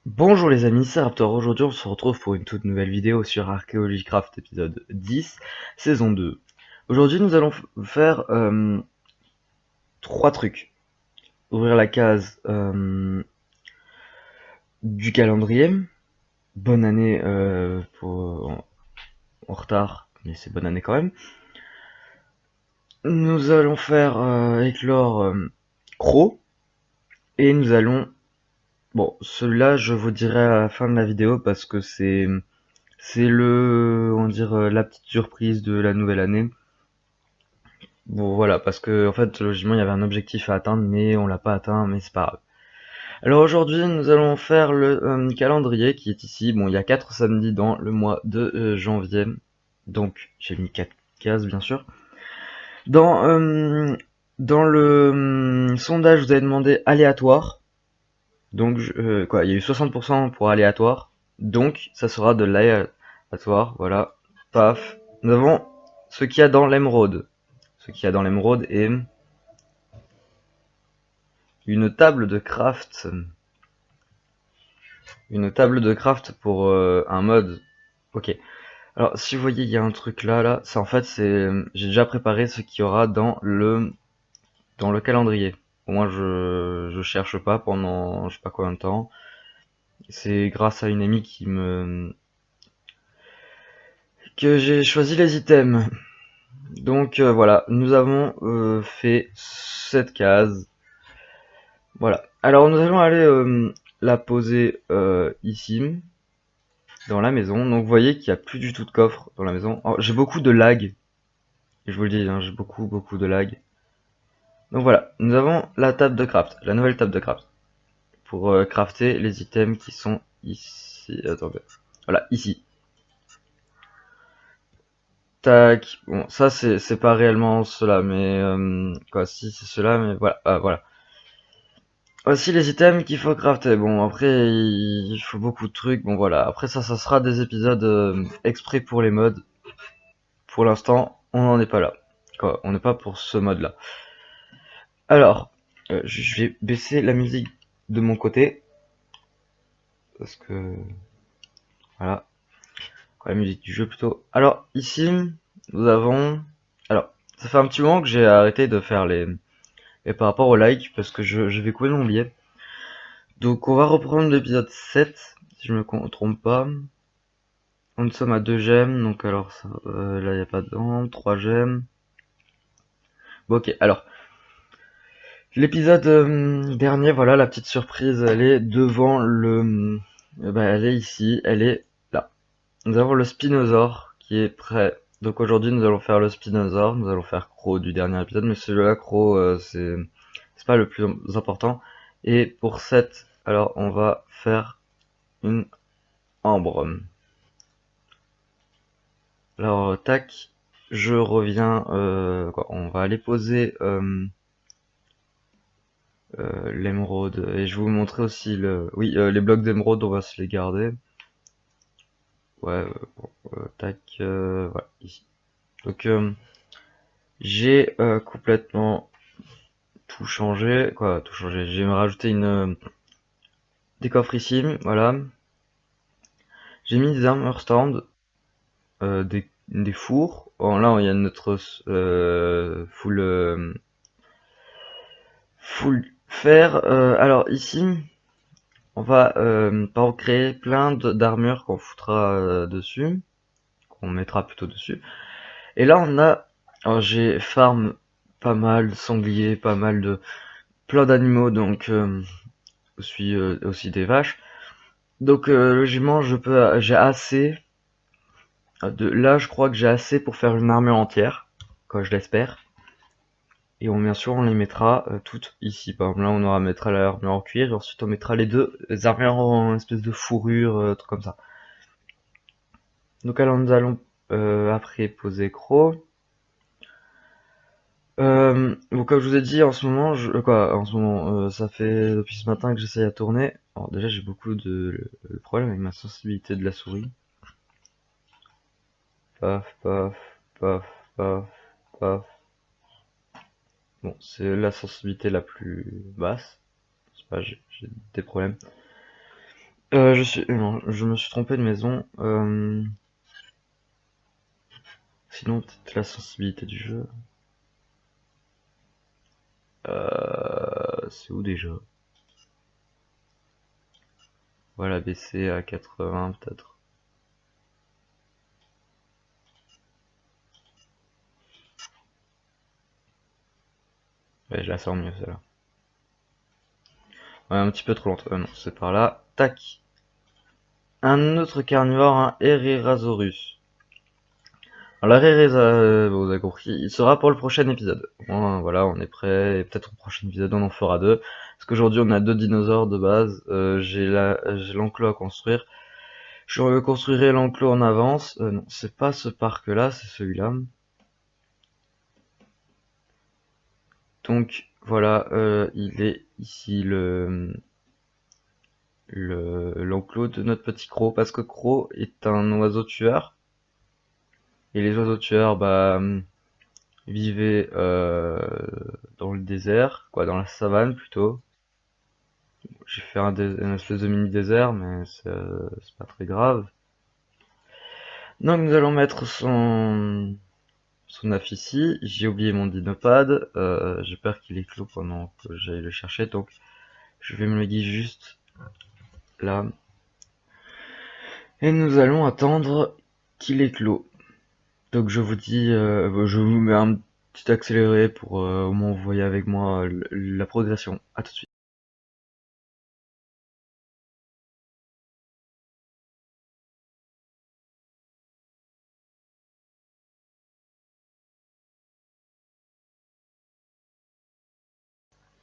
Bonjour les amis, c'est Raptor. Aujourd'hui on se retrouve pour une toute nouvelle vidéo sur Archaeology Craft épisode 10, saison 2. Aujourd'hui nous allons faire 3 trucs. Ouvrir la case du calendrier. Bonne année en retard, mais c'est bonne année quand même. Nous allons faire éclore Croc. Et nous allons... Bon, celui-là je vous dirai à la fin de la vidéo parce que c'est la petite surprise de la nouvelle année. Bon voilà, parce que en fait logiquement il y avait un objectif à atteindre mais on l'a pas atteint, mais c'est pas grave. Alors aujourd'hui nous allons faire le calendrier qui est ici. Bon, il y a 4 samedis dans le mois de janvier, donc j'ai mis 4 cases bien sûr. Dans le sondage vous avez demandé aléatoire, donc il y a eu 60% pour aléatoire, donc ça sera de l'aléatoire. Voilà, paf. Nous avons ce qu'il y a dans l'émeraude. Ce qu'il y a dans l'émeraude est une table de craft. Une table de craft pour un mode. Ok. Alors si vous voyez il y a un truc là, c'est en fait j'ai déjà préparé ce qu'il y aura dans le calendrier. Au moins je cherche pas pendant je sais pas combien de temps. C'est grâce à une amie que j'ai choisi les items. Donc voilà, nous avons fait cette case. Voilà. Alors nous allons aller la poser ici, dans la maison. Donc vous voyez qu'il n'y a plus du tout de coffre dans la maison. J'ai beaucoup de lag. Je vous le dis, hein, j'ai beaucoup de lag. Donc voilà, nous avons la table de craft, la nouvelle table de craft. Pour crafter les items qui sont ici. Attendez. Voilà, ici. Tac. Bon, ça c'est pas réellement cela, mais quoi, si c'est cela, mais voilà, voilà. Voici les items qu'il faut crafter. Bon, après il faut beaucoup de trucs. Bon voilà, après ça sera des épisodes exprès pour les mods. Pour l'instant, on n'en est pas là. Quoi, on n'est pas pour ce mode là. Alors, je vais baisser la musique de mon côté. Parce que... Voilà. La musique du jeu plutôt. Alors, ici, nous avons... Alors, ça fait un petit moment que j'ai arrêté de faire les par rapport au like, parce que je vais complètement oublier. Donc, on va reprendre l'épisode 7, si je me trompe pas. Nous sommes à 2 gemmes, donc alors, ça, là, il n'y a pas dedans. 3 gemmes. Bon, ok, alors... L'épisode dernier, voilà, la petite surprise, elle est devant le... elle est ici, elle est là. Nous avons le Spinosaur qui est prêt. Donc aujourd'hui, nous allons faire le Spinosaur, nous allons faire Croc du dernier épisode, mais celui-là, Croc, c'est pas le plus important. Et pour cette, alors on va faire une ambre. Alors, tac, je reviens, on va aller poser... l'émeraude, et je vais vous montrer aussi les blocs d'émeraude, on va se les garder. Ouais, tac, voilà, ici. Donc j'ai complètement tout changé, tout changé. J'ai rajouté des coffres ici, voilà. J'ai mis des armor stands, des fours. Bon, là il y a notre full fer. Alors ici, on va créer plein d'armures qu'on foutra dessus, qu'on mettra plutôt dessus. Et là on a, alors j'ai farm pas mal de sangliers, pas mal de plein d'animaux, donc aussi des vaches. Donc logiquement j'ai assez là je crois que j'ai assez pour faire une armure entière, quoi je l'espère. Et bien sûr on les mettra toutes ici. Par exemple là on mettra l'armure en cuir et ensuite on mettra les deux armures en espèce de fourrure, truc comme ça. Donc alors nous allons après poser Croc. Donc comme je vous ai dit, en ce moment, ça fait depuis ce matin que j'essaye à tourner. Alors déjà j'ai beaucoup de problèmes avec ma sensibilité de la souris. Paf, paf, paf, paf, paf. Bon, c'est la sensibilité la plus basse. C'est pas, j'ai des problèmes. Non, je me suis trompé de maison. Sinon, peut-être la sensibilité du jeu. C'est où déjà? Voilà, baisser à 80 peut-être. Ouais, je la sens mieux celle-là. Ouais, un petit peu trop lente. Non, c'est par là. Tac. Un autre carnivore, un Herrerasaurus. Alors bon, vous avez compris, il sera pour le prochain épisode. Bon, voilà, on est prêt, et peut-être au prochain épisode on en fera deux. Parce qu'aujourd'hui on a deux dinosaures de base, j'ai l'enclos à construire. Je construirai l'enclos en avance. Non, c'est pas ce parc-là, c'est celui-là. Donc voilà, il est ici l'enclos de notre petit croc, parce que croc est un oiseau tueur. Et les oiseaux tueurs, bah, vivaient dans le désert, quoi, dans la savane plutôt. J'ai fait une espèce de mini désert, mais c'est pas très grave. Donc nous allons mettre son œuf ici. J'ai oublié mon dinopad. J'ai peur qu'il éclose pendant que j'aille le chercher, donc je vais me le guider juste là. Et nous allons attendre qu'il éclose. Donc je vous dis, je vous mets un petit accéléré pour au moins vous voyez avec moi la progression. À tout de suite.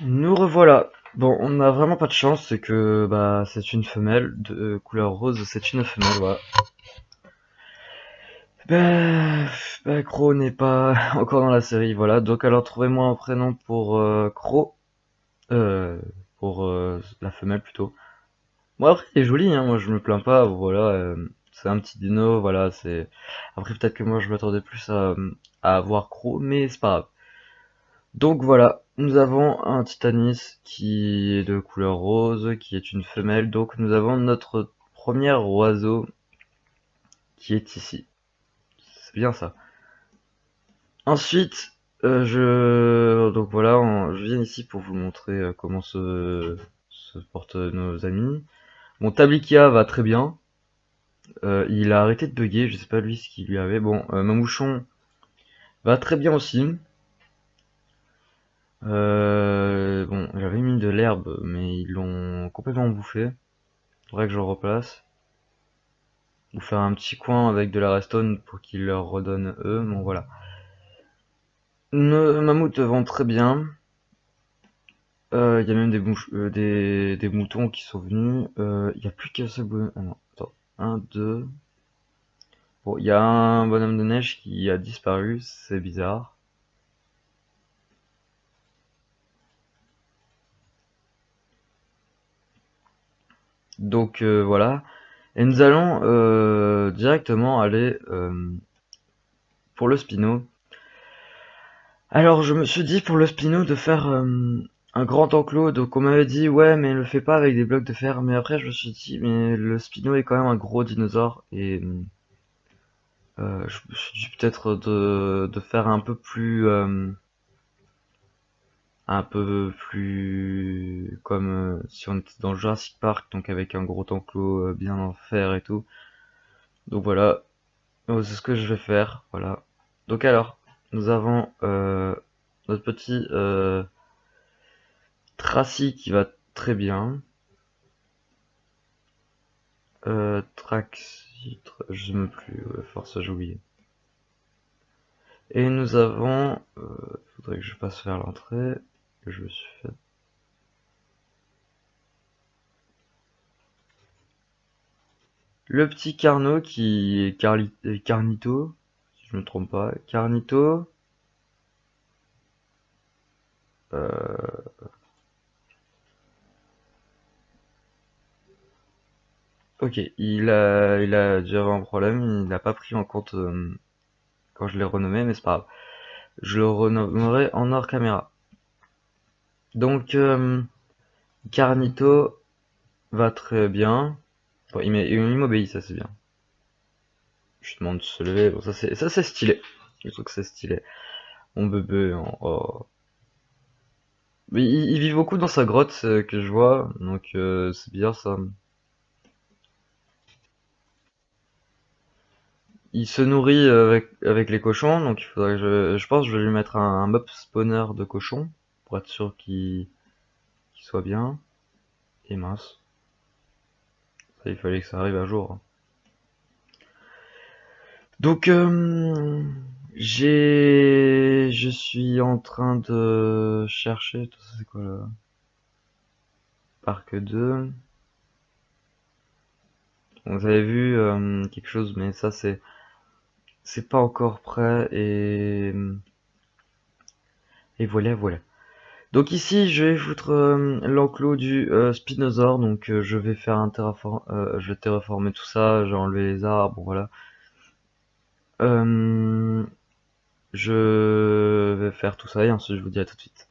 Nous revoilà. Bon, on n'a vraiment pas de chance, c'est que bah c'est une femelle de couleur rose, c'est une femelle, voilà. Crow n'est pas encore dans la série, voilà. Donc alors trouvez-moi un prénom pour Crow, euh, pour la femelle plutôt. Bon après il est joli, hein, moi je me plains pas, voilà. C'est un petit dino, voilà. C'est après peut-être que moi je m'attendais plus à avoir Crow, mais c'est pas grave. Donc voilà, nous avons un Titanis qui est de couleur rose, qui est une femelle. Donc nous avons notre premier oiseau qui est ici. C'est bien ça. Ensuite, donc voilà, je viens ici pour vous montrer comment se portent nos amis. Mon Tablikia va très bien. Il a arrêté de bugger, je sais pas lui ce qu'il lui avait. Bon, Mamouchon va très bien aussi. Bon, j'avais mis de l'herbe, mais ils l'ont complètement bouffé. Faudrait que je le replace. Ou faire un petit coin avec de la redstone pour qu'ils leur redonnent eux. Bon voilà. Nos mammouths vont très bien. Il y a même des moutons qui sont venus. Il n'y a plus qu'un seul bonhomme. Ah non, attends. Un, deux. Bon, il y a un bonhomme de neige qui a disparu. C'est bizarre. Donc voilà. Et nous allons directement aller pour le Spino. Alors je me suis dit pour le Spino de faire un grand enclos. Donc on m'avait dit ouais mais le fais pas avec des blocs de fer. Mais après je me suis dit mais le Spino est quand même un gros dinosaure. Et je me suis dit peut-être de faire un peu plus comme si on était dans le Jurassic Park, donc avec un gros enclos bien en fer et tout. Donc voilà, c'est ce que je vais faire, voilà. Donc alors, nous avons notre petit Tracy qui va très bien. Je sais même plus, force j'ai oublié. Et nous avons, faudrait que je passe vers l'entrée, que je me suis fait. Le petit Carnot qui est Carnito, si je me trompe pas. Carnito. Euh, ok, il a dû avoir un problème, il n'a pas pris en compte quand je l'ai renommé, mais c'est pas grave. Je le renommerai en hors caméra. Donc, Carnito va très bien. Bon, il m'obéit, ça c'est bien. Je demande de se lever. Bon, ça c'est stylé. Je trouve que c'est stylé. Mon bébé, oh. Mais il vit beaucoup dans sa grotte que je vois, donc c'est bizarre ça. Il se nourrit avec les cochons, donc il faudrait que je pense que je vais lui mettre un mob spawner de cochons pour être sûr qu'il soit bien. Et mince, ça, il fallait que ça arrive à jour. Donc je suis en train de chercher. C'est quoi là? Parc 2. Vous avez vu quelque chose, mais ça c'est pas encore prêt et voilà. Donc ici je vais foutre l'enclos du Spinosaur, donc je vais faire un je vais terraformer tout ça, j'ai enlevé les arbres, voilà. Je vais faire tout ça et ensuite je vous dis à tout de suite.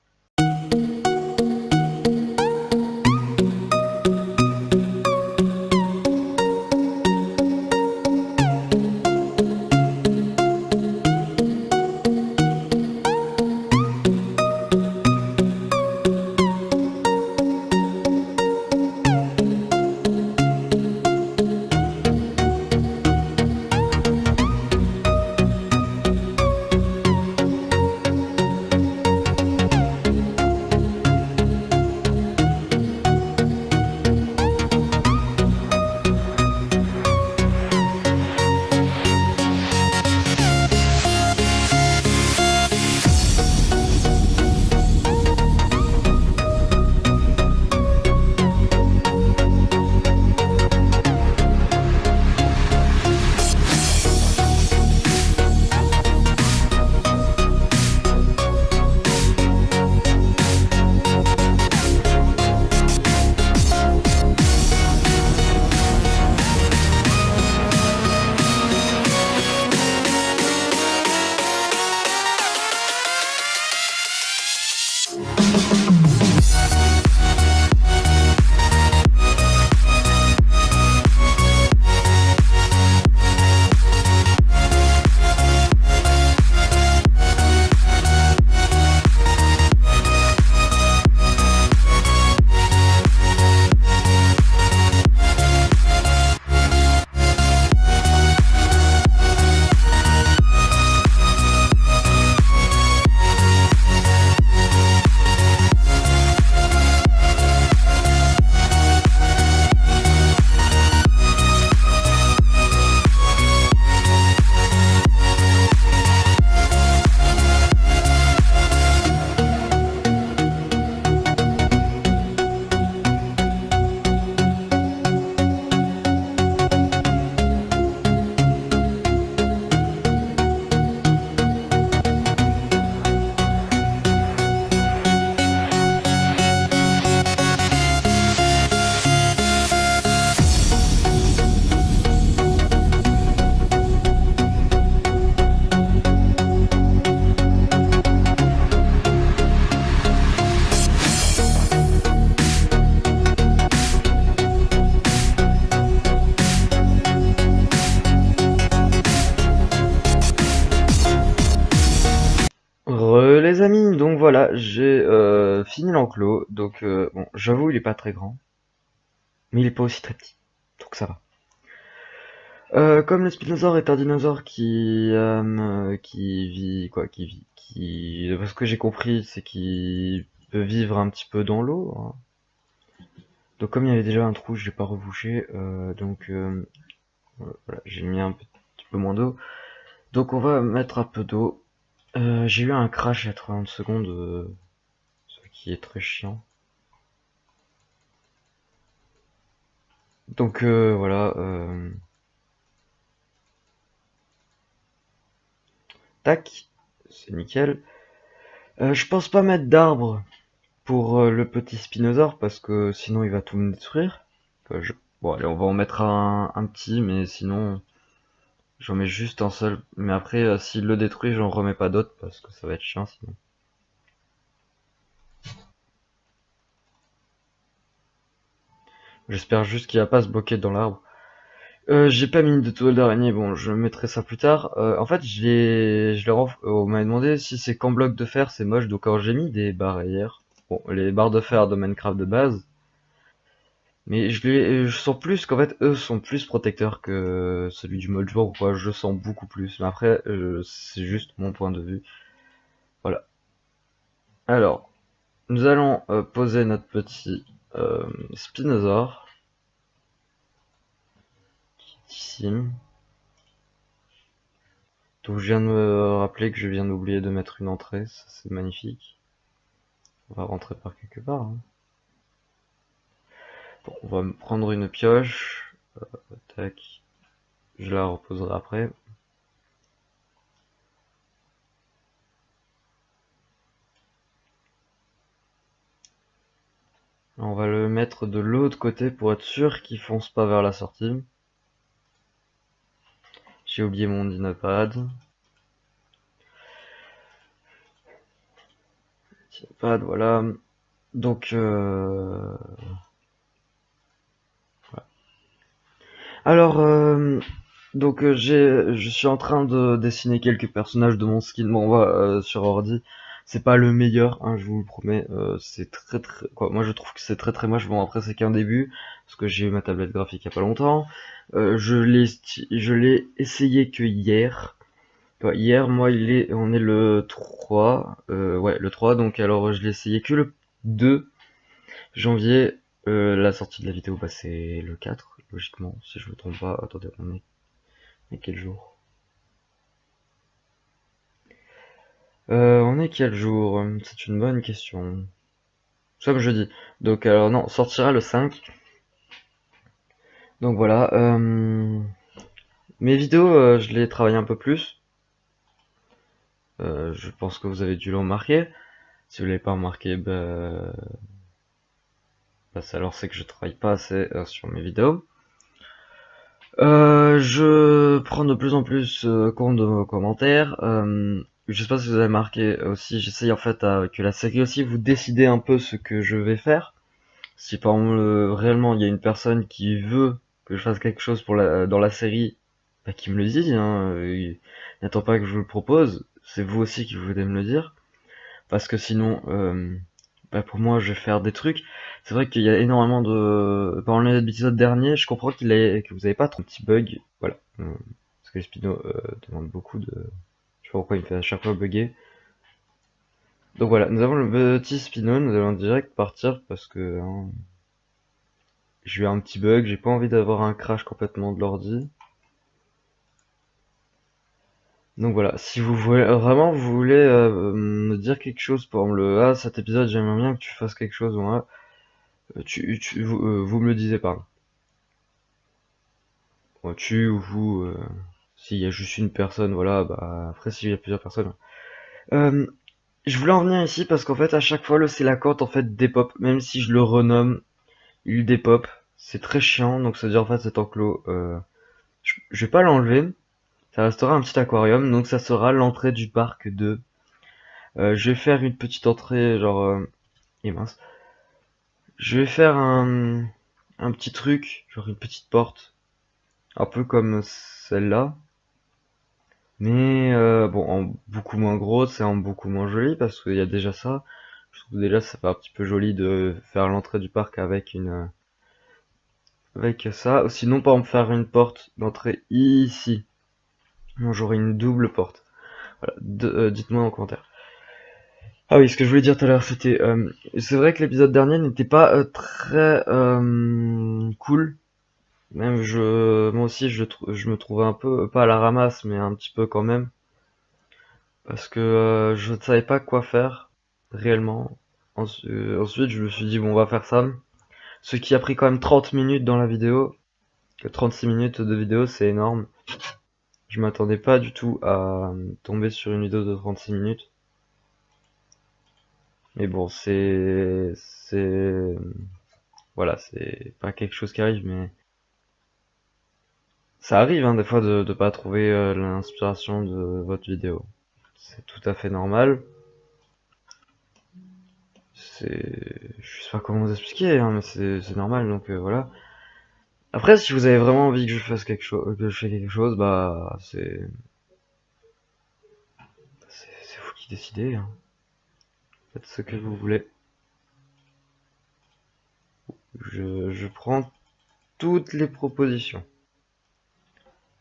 Les amis, donc voilà, j'ai fini l'enclos, donc bon, j'avoue il est pas très grand, mais il est pas aussi très petit, donc ça va. Comme le Spinosaure est un dinosaure qui vit, parce que j'ai compris, c'est qu'il peut vivre un petit peu dans l'eau, hein. Donc comme il y avait déjà un trou, je l'ai pas rebouché, donc voilà, j'ai mis un petit peu moins d'eau. Donc on va mettre un peu d'eau. J'ai eu un crash à 30 secondes, ce qui est très chiant. Donc voilà. Tac, c'est nickel. Je pense pas mettre d'arbre pour le petit Spinosaure parce que sinon il va tout me détruire. Bon allez, on va en mettre un petit, mais sinon J'en mets juste un seul, mais après, s'il le détruit, j'en remets pas d'autres, parce que ça va être chiant sinon. J'espère juste qu'il va pas se bloquer dans l'arbre. J'ai pas mis de toile d'araignée, bon, je mettrai ça plus tard. En fait, on m'a demandé si c'est qu'en bloc de fer, c'est moche, donc alors j'ai mis des barrières. Bon, les barres de fer de Minecraft de base. Mais je sens plus qu'en fait, eux sont plus protecteurs que celui du mode joueur, ou quoi, je sens beaucoup plus. Mais après, c'est juste mon point de vue. Voilà. Alors, nous allons poser notre petit spinosaure. Ici. Donc je viens de me rappeler que je viens d'oublier de mettre une entrée, ça c'est magnifique. On va rentrer par quelque part. Hein. Bon, on va me prendre une pioche. Tac. Je la reposerai après. On va le mettre de l'autre côté pour être sûr qu'il fonce pas vers la sortie. J'ai oublié mon dinopad. Dinopad, voilà. Donc, voilà. Alors, je suis en train de dessiner quelques personnages de mon skin. Bon, on va sur ordi. C'est pas le meilleur, hein, je vous le promets. C'est très quoi. Moi, je trouve que c'est très moche. Bon, après, c'est qu'un début parce que j'ai eu ma tablette graphique il y a pas longtemps. Je l'ai essayé que hier. Hier, moi, on est le 3. Ouais, le 3. Donc, alors, je l'ai essayé que le 2 janvier. La sortie de la vidéo, bah, c'est le 4, logiquement, si je me trompe pas. Attendez, on est quel jour? On est quel jour? C'est une bonne question. Nous sommes jeudi. Donc alors non, sortira le 5. Donc voilà. Mes vidéos, je les travaille un peu plus. Je pense que vous avez dû le remarquer. Si vous l'avez pas remarqué, alors c'est que je travaille pas assez sur mes vidéos. Je prends de plus en plus compte de vos commentaires. Je sais pas si vous avez marqué aussi, j'essaye en fait que la série aussi vous décidez un peu ce que je vais faire. Si par exemple réellement il y a une personne qui veut que je fasse quelque chose dans la série, bah, qui me le dit, hein, il n'attend pas que je vous le propose, c'est vous aussi qui voulez me le dire, parce que sinon, bah, pour moi je vais faire des trucs. C'est vrai qu'il y a énormément de... Pendant l'épisode dernier, je comprends que vous avez pas trop de petits bugs, voilà. Parce que les Spino demandent beaucoup de... Je sais pas pourquoi il me fait à chaque fois bugger. Donc voilà, nous avons le petit Spino, nous allons direct partir parce que... hein, j'ai eu un petit bug, j'ai pas envie d'avoir un crash complètement de l'ordi. Donc voilà, si vous voulez vraiment vous voulez me dire quelque chose pour cet épisode j'aimerais bien que tu fasses quelque chose, moi, vous me le disiez pas. Moi, tu ou vous, s'il y a juste une personne, voilà, bah après s'il y a plusieurs personnes. Euh, je voulais en venir ici parce qu'en fait à chaque fois le c'est la cote en fait dépop, même si je le renomme, il dépop. C'est très chiant, donc ça veut dire en fait cet enclos. Je vais pas l'enlever. Ça restera un petit aquarium, donc ça sera l'entrée du parc de... je vais faire une petite entrée, genre... et mince. Je vais faire un petit truc, genre une petite porte, un peu comme celle-là. Mais bon, en beaucoup moins grosse et en beaucoup moins joli, parce qu'il y a déjà ça. Je trouve déjà ça fait un petit peu joli de faire l'entrée du parc avec avec ça. Sinon, par exemple, faire une porte d'entrée ici. Non, j'aurais une double porte. Voilà, dites-moi en commentaire. Ah oui, ce que je voulais dire tout à l'heure, c'était, c'est vrai que l'épisode dernier n'était pas très cool. Même moi aussi, je me trouvais un peu, pas à la ramasse, mais un petit peu quand même, parce que je ne savais pas quoi faire réellement. Ensuite, je me suis dit bon, on va faire ça. Ce qui a pris quand même 30 minutes dans la vidéo. Que 36 minutes de vidéo, c'est énorme. Je m'attendais pas du tout à tomber sur une vidéo de 36 minutes. Mais bon, voilà, c'est pas quelque chose qui arrive, mais Ça arrive hein, des fois de pas trouver l'inspiration de votre vidéo. C'est tout à fait normal. Je sais pas comment vous expliquer, hein, mais c'est normal, donc voilà. Après, si vous avez vraiment envie que je fasse quelque chose, bah c'est vous qui décidez. Hein. Faites ce que vous voulez. Je prends toutes les propositions.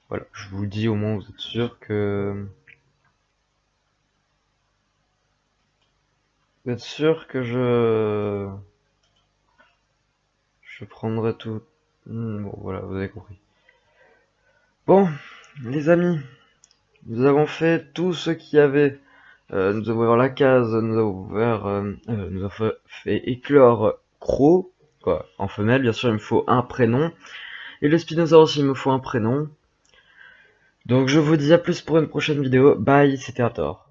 Voilà, je vous le dis au moins, vous êtes sûr que je prendrai tout. Bon, voilà, vous avez compris. Bon, les amis, nous avons fait tout ce qu'il y avait. Nous avons ouvert la case, nous avons fait éclore Croc, quoi, en femelle, bien sûr, il me faut un prénom. Et le Spinosaurus aussi, il me faut un prénom. Donc je vous dis à plus pour une prochaine vidéo. Bye, c'était Hathor.